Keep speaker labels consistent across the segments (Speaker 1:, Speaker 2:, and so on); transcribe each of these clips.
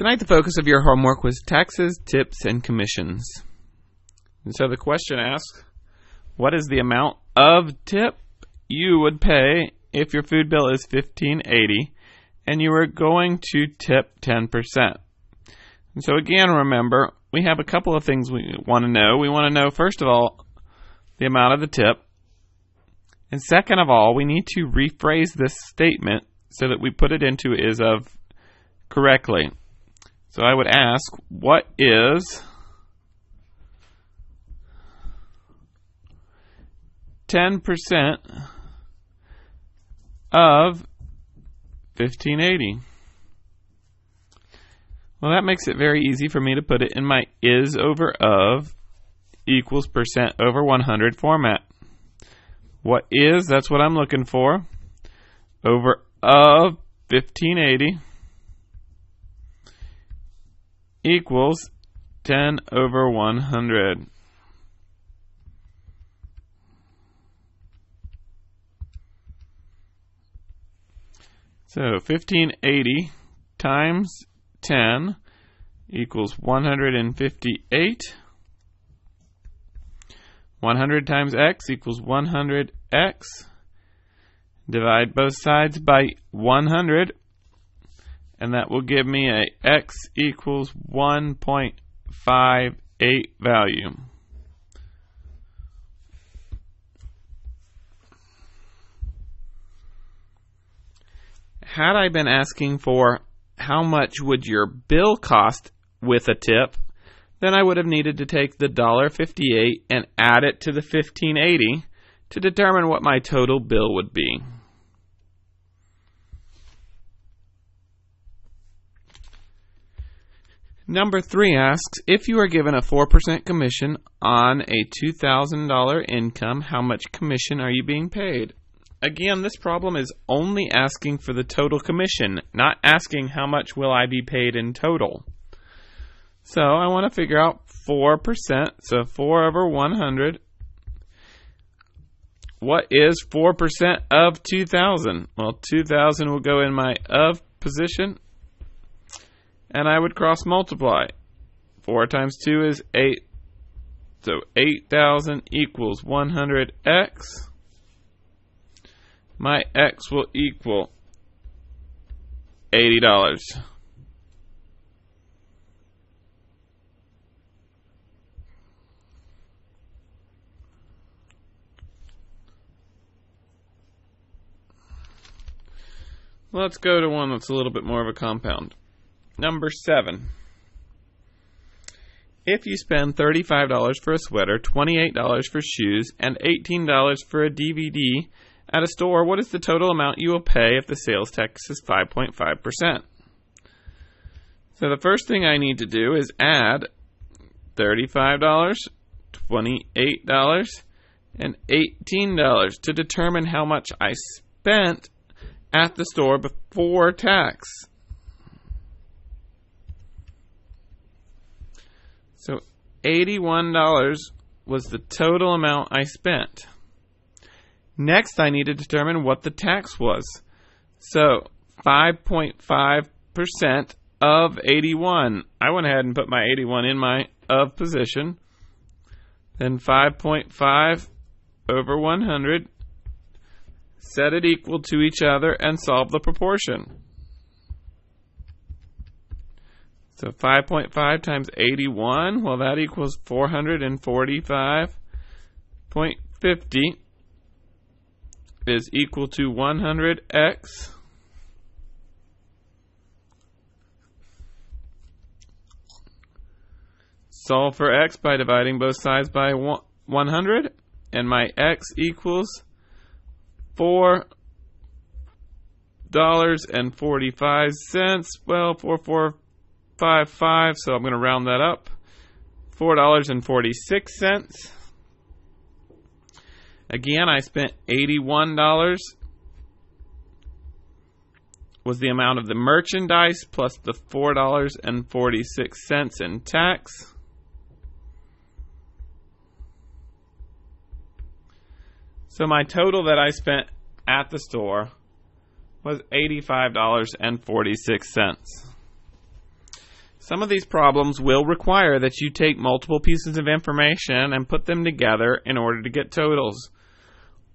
Speaker 1: Tonight the focus of your homework was taxes, tips, and commissions. And so the question asks, what is the amount of tip you would pay if your food bill is $15.80 and you were going to tip 10%? And so again, remember, we have a couple of things we want to know. We want to know, first of all, the amount of the tip. And second of all, we need to rephrase this statement so that we put it into is of correctly. So I would ask, what is 10% of $15.80? Well, that makes it very easy for me to put it in my is over of equals percent over 100 format. What is, that's what I'm looking for, over of 1580 equals 10 over 100. So 1580 times 10 equals 158. 100 times x equals 100x. Divide both sides by 100, and that will give me a x equals 1.58 value. Had I been asking for how much would your bill cost with a tip, then I would have needed to take the $1.58 and add it to the $15.80 to determine what my total bill would be. Number 3 asks, if you are given a 4% commission on a $2,000 income, how much commission are you being paid? Again, this problem is only asking for the total commission, not asking how much will I be paid in total. So I want to figure out 4%, so 4 over 100. What is 4% of 2,000? Well, 2,000 will go in my of position, and I would cross multiply. 4 times 2 is 8. So 8,000 equals 100x. My x will equal $80. Let's go to one that's a little bit more of a compound. Number 7. If you spend $35 for a sweater, $28 for shoes, and $18 for a DVD at a store, what is the total amount you will pay if the sales tax is 5.5%? So the first thing I need to do is add $35, $28, and $18 to determine how much I spent at the store before tax. So $81 was the total amount I spent. Next, I need to determine what the tax was. So 5.5% of 81. I went ahead and put my 81 in my of position. Then 5.5 over 100. Set it equal to each other and solve the proportion. So 5.5 times 81, well, that equals 445.50 is equal to 100x. Solve for x by dividing both sides by 100, and my x equals $4.45. Well, 4.455, so I'm going to round that up. $4.46. Again, I spent $81 was the amount of the merchandise plus the $4.46 in tax. So my total that I spent at the store was $85.46. Some of these problems will require that you take multiple pieces of information and put them together in order to get totals.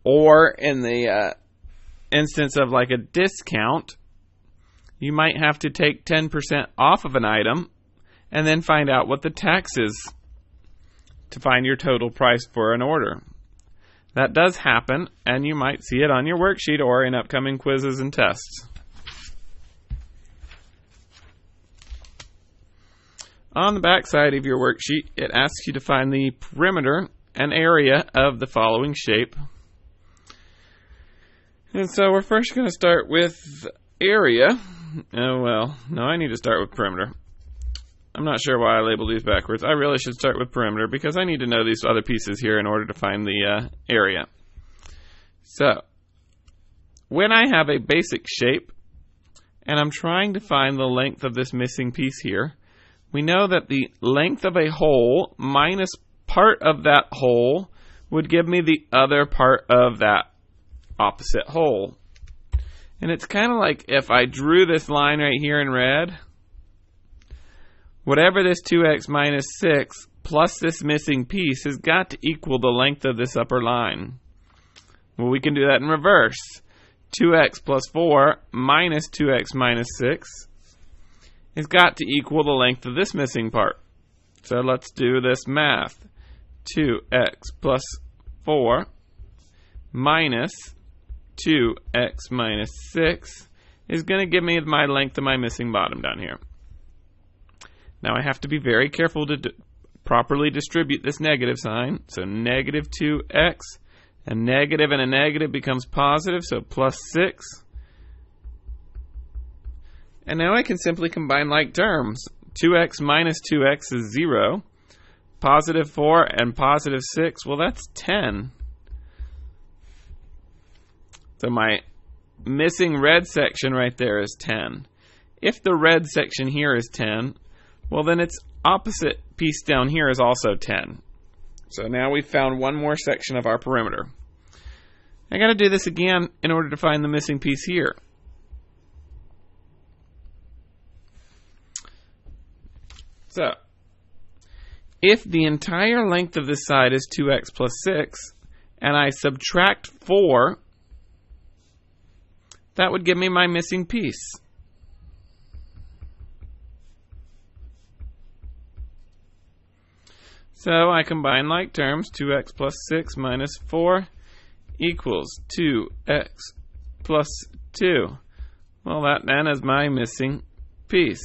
Speaker 1: Or in the instance of like a discount, you might have to take 10% off of an item and then find out what the tax is to find your total price for an order. That does happen, and you might see it on your worksheet or in upcoming quizzes and tests. On the back side of your worksheet, it asks you to find the perimeter and area of the following shape. And so we're first going to start with area. Oh, well, no, I need to start with perimeter. I'm not sure why I labeled these backwards. I really should start with perimeter because I need to know these other pieces here in order to find the area. So, when I have a basic shape and I'm trying to find the length of this missing piece here, we know that the length of a hole minus part of that hole would give me the other part of that opposite hole. And it's kind of like if I drew this line right here in red, whatever this 2x minus 6 plus this missing piece has got to equal the length of this upper line. Well, we can do that in reverse. 2x plus 4 minus 2x minus 6 has got to equal the length of this missing part. So let's do this math. 2x plus 4 minus 2x minus 6 is going to give me my length of my missing bottom down here. Now I have to be very careful to properly distribute this negative sign. So negative 2x, a negative and a negative becomes positive, so plus 6. And now I can simply combine like terms. 2x minus 2x is 0. Positive 4 and positive 6, well, that's 10. So my missing red section right there is 10. If the red section here is 10, well, then its opposite piece down here is also 10. So now we've found one more section of our perimeter. I got to do this again in order to find the missing piece here. So, if the entire length of this side is 2x plus 6, and I subtract 4, that would give me my missing piece. So I combine like terms. 2x plus 6 minus 4 equals 2x plus 2. Well, that then is my missing piece.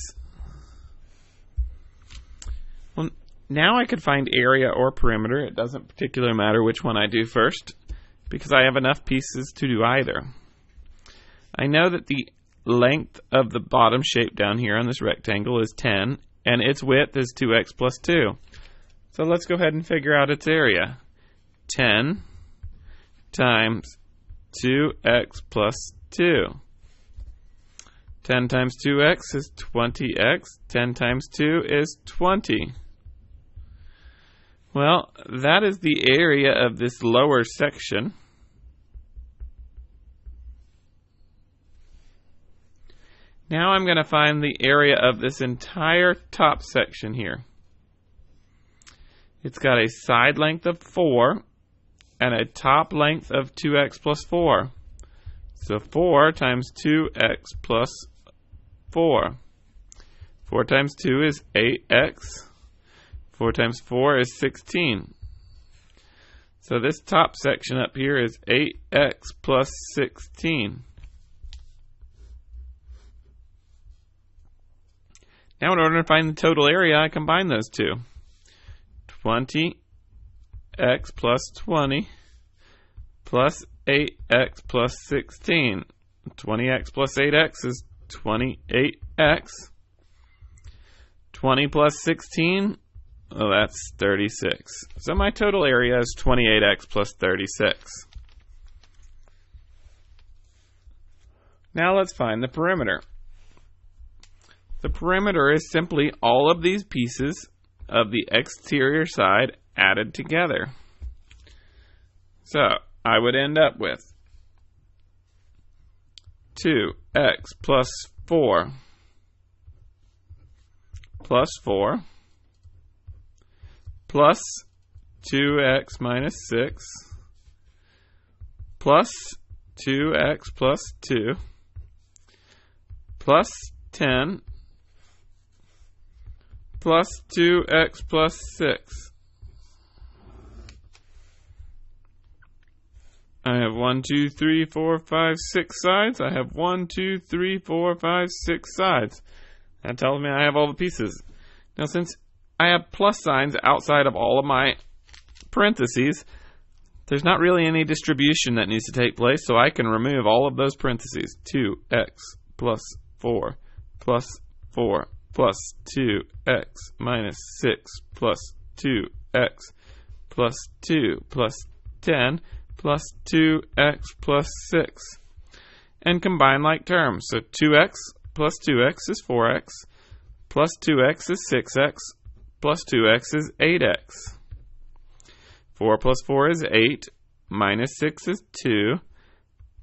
Speaker 1: Well, now I could find area or perimeter. It doesn't particularly matter which one I do first, because I have enough pieces to do either. I know that the length of the bottom shape down here on this rectangle is 10, and its width is 2x plus 2. So let's go ahead and figure out its area. 10 times 2x plus 2. 10 times 2x is 20x. 10 times 2 is 20. Well, that is the area of this lower section. Now I'm going to find the area of this entire top section here. It's got a side length of 4 and a top length of 2x plus 4. So 4 times 2x plus 4. 4 times 2 is 8x. 4 times 4 is 16. So this top section up here is 8x plus 16. Now in order to find the total area, I combine those two. 20x plus 20 plus 8x plus 16. 20x plus 8x is 28x. 20 plus 16, well, that's 36. So my total area is 28x plus 36. Now let's find the perimeter. The perimeter is simply all of these pieces of the exterior side added together. So I would end up with 2x plus 4 plus 4 plus 2x minus 6 plus 2x plus 2 plus 10 plus 2x plus 6. I have 1, 2, 3, 4, 5, 6 sides. I have 1, 2, 3, 4, 5, 6 sides. That tells me I have all the pieces. Now, since I have plus signs outside of all of my parentheses, there's not really any distribution that needs to take place, so I can remove all of those parentheses. 2x plus 4 plus 4 plus 2x minus 6 plus 2x plus 2 plus 10 plus 2x plus 6. And combine like terms. So 2x plus 2x is 4x, plus 2x is 6x, plus 2x is 8x. 4 plus 4 is 8, minus 6 is 2,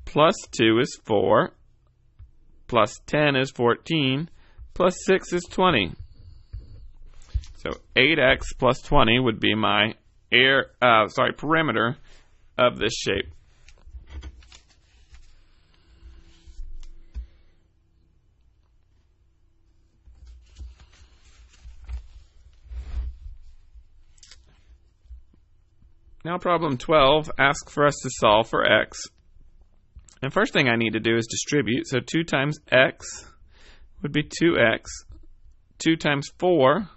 Speaker 1: plus 2 is 4, plus 10 is 14, plus 6 is 20. So 8x plus 20 would be my perimeter of this shape. Now problem 12 asks for us to solve for x. And first thing I need to do is distribute. So 2 times x would be 2x. 2 times 4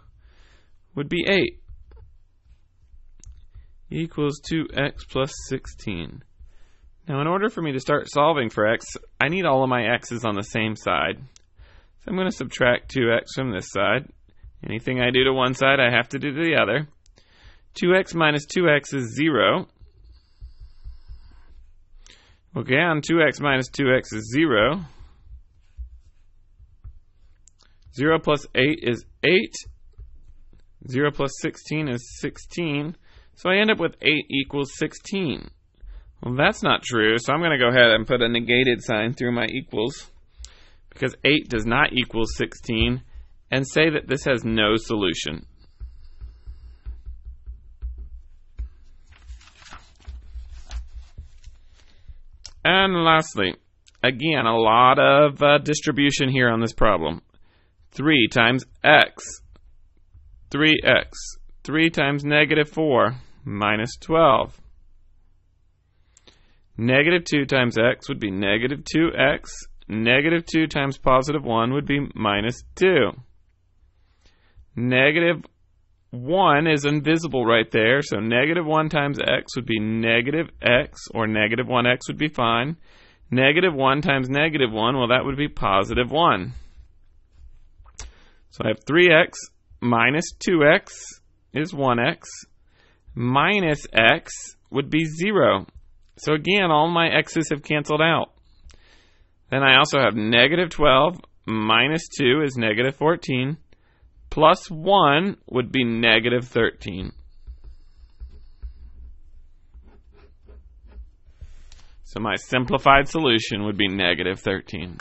Speaker 1: would be 8. Equals 2x plus 16. Now in order for me to start solving for x, I need all of my x's on the same side. So I'm going to subtract 2x from this side. Anything I do to one side, I have to do to the other. 2x minus 2x is 0. Again, 2x minus 2x is 0. 0 plus 8 is 8. 0 plus 16 is 16. So I end up with 8 equals 16. Well, that's not true, so I'm going to go ahead and put a negated sign through my equals, because 8 does not equal 16, and say that this has no solution. And lastly, again, a lot of distribution here on this problem. 3 times x, 3x. 3 times negative 4, minus 12. Negative 2 times x would be negative 2x. Negative 2 times positive 1 would be minus 2. Negative 1 is invisible right there, so negative 1 times x would be negative x, or negative 1x would be fine. Negative 1 times negative 1, well, that would be positive 1. So I have 3x minus 2x is 1x. Minus x would be 0. So again, all my x's have canceled out. Then I also have negative 12 minus 2 is negative 14. Plus 1 would be negative 13. So my simplified solution would be negative 13.